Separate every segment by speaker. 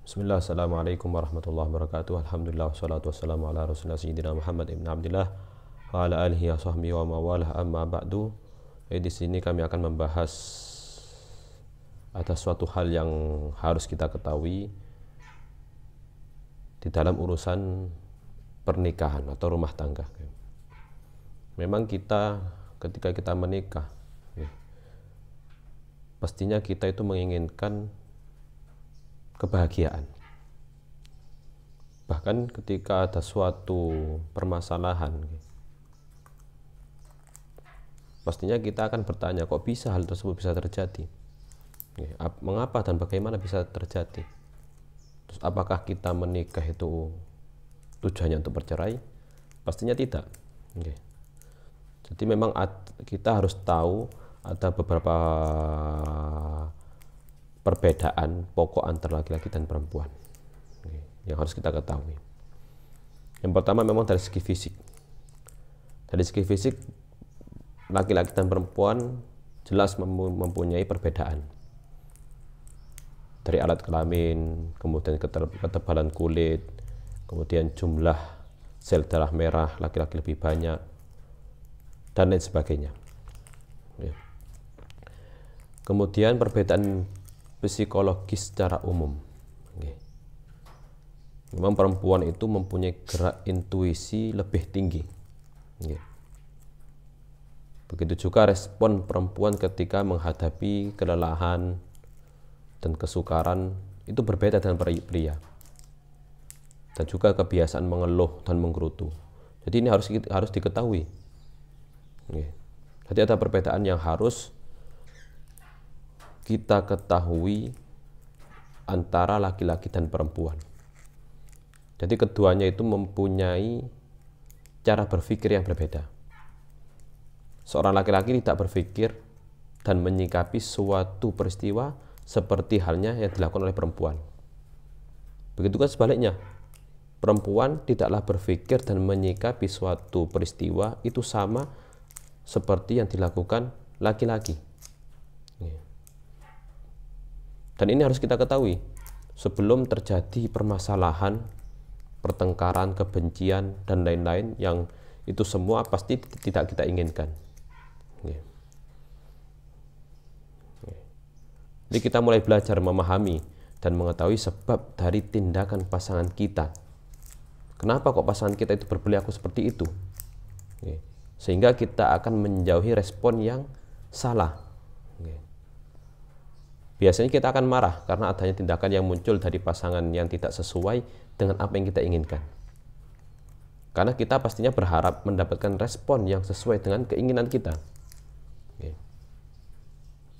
Speaker 1: Bismillah, assalamualaikum warahmatullahi wabarakatuh. Alhamdulillah, wassalatu wassalamu ala rasulullah sayyidina Muhammad ibn Abdillah wa ala alihi wa sahbihi wa mawalah, amma ba'du. Di sini kami akan membahas atas suatu hal yang harus kita ketahui di dalam urusan pernikahan atau rumah tangga. Memang kita ketika kita menikah, pastinya kita itu menginginkan kebahagiaan. Bahkan ketika ada suatu permasalahan, pastinya kita akan bertanya, kok bisa hal tersebut bisa terjadi? Mengapa dan bagaimana bisa terjadi? Terus apakah kita menikah itu tujuannya untuk bercerai? Pastinya tidak. Jadi memang kita harus tahu ada beberapa perbedaan pokok antara laki-laki dan perempuan yang harus kita ketahui. Yang pertama memang dari segi fisik. Dari segi fisik laki-laki dan perempuan jelas mempunyai perbedaan. Dari alat kelamin, kemudian ketebalan kulit, kemudian jumlah sel darah merah laki-laki lebih banyak, dan lain sebagainya. Kemudian perbedaan psikologis secara umum. Memang perempuan itu mempunyai gerak intuisi lebih tinggi. Begitu juga respon perempuan ketika menghadapi kelelahan dan kesukaran itu berbeda dengan pria. Dan juga kebiasaan mengeluh dan menggerutu. Jadi ini harus diketahui. Jadi ada perbedaan yang harus kita ketahui antara laki-laki dan perempuan. Jadi keduanya itu mempunyai cara berpikir yang berbeda. Seorang laki-laki tidak berpikir dan menyikapi suatu peristiwa seperti halnya yang dilakukan oleh perempuan. Begitu kan sebaliknya, perempuan tidaklah berpikir dan menyikapi suatu peristiwa itu sama seperti yang dilakukan laki-laki. Dan ini harus kita ketahui sebelum terjadi permasalahan, pertengkaran, kebencian, dan lain-lain yang itu semua pasti tidak kita inginkan. Jadi kita mulai belajar memahami dan mengetahui sebab dari tindakan pasangan kita. Kenapa kok pasangan kita itu berperilaku seperti itu? Sehingga kita akan menjauhi respon yang salah. Biasanya kita akan marah karena adanya tindakan yang muncul dari pasangan yang tidak sesuai dengan apa yang kita inginkan. Karena kita pastinya berharap mendapatkan respon yang sesuai dengan keinginan kita.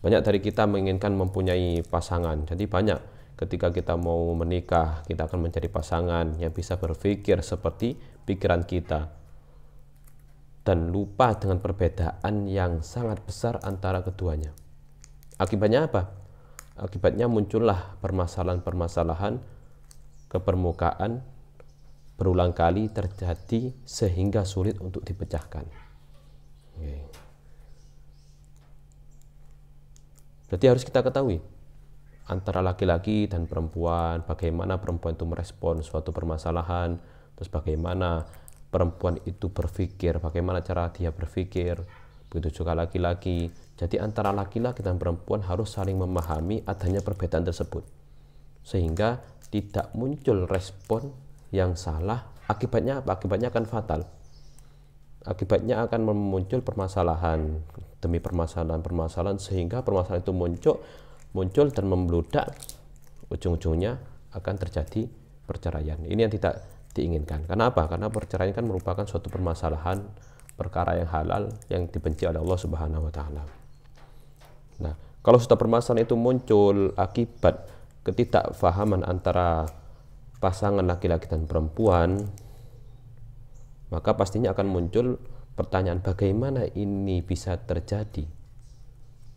Speaker 1: Banyak dari kita menginginkan mempunyai pasangan. Jadi banyak ketika kita mau menikah, kita akan mencari pasangan yang bisa berpikir seperti pikiran kita. Dan lupa dengan perbedaan yang sangat besar antara keduanya. Akibatnya apa? Akibatnya muncullah permasalahan-permasalahan ke permukaan berulang kali terjadi sehingga sulit untuk dipecahkan. Berarti harus kita ketahui antara laki-laki dan perempuan, bagaimana perempuan itu merespon suatu permasalahan, terus bagaimana perempuan itu berpikir, bagaimana cara dia berpikir, begitu juga laki-laki. Jadi antara laki-laki dan perempuan harus saling memahami adanya perbedaan tersebut, sehingga tidak muncul respon yang salah. Akibatnya apa? Akibatnya akan fatal. Akibatnya akan muncul permasalahan demi permasalahan sehingga permasalahan itu muncul dan membludak. Ujung-ujungnya akan terjadi perceraian. Ini yang tidak diinginkan. Karena apa? Karena perceraian kan merupakan suatu permasalahan, perkara yang halal yang dibenci oleh Allah Subhanahu wa taala. Nah, kalau sudah permasalahan itu muncul akibat ketidakfahaman antara pasangan laki-laki dan perempuan, maka pastinya akan muncul pertanyaan, bagaimana ini bisa terjadi?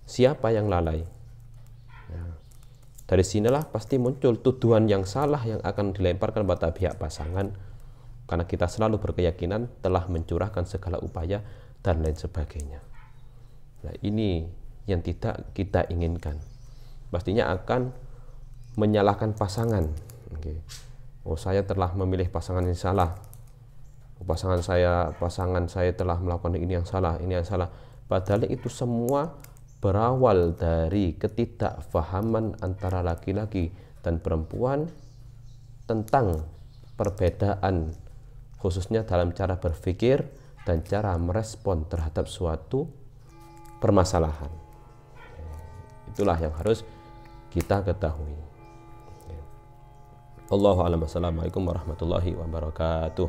Speaker 1: Siapa yang lalai? Dari sinilah pasti muncul tuduhan yang salah yang akan dilemparkan pada pihak pasangan, karena kita selalu berkeyakinan telah mencurahkan segala upaya dan lain sebagainya. Nah, ini yang tidak kita inginkan. Pastinya akan menyalahkan pasangan Oke. Oh, saya telah memilih pasangan yang salah. Pasangan saya telah melakukan ini yang salah, ini yang salah. Padahal itu semua berawal dari ketidakfahaman antara laki-laki dan perempuan tentang perbedaan, khususnya dalam cara berpikir dan cara merespon terhadap suatu permasalahan. Itulah yang harus kita ketahui. Allahu a'lam. Wassalamualaikum warahmatullahi wabarakatuh.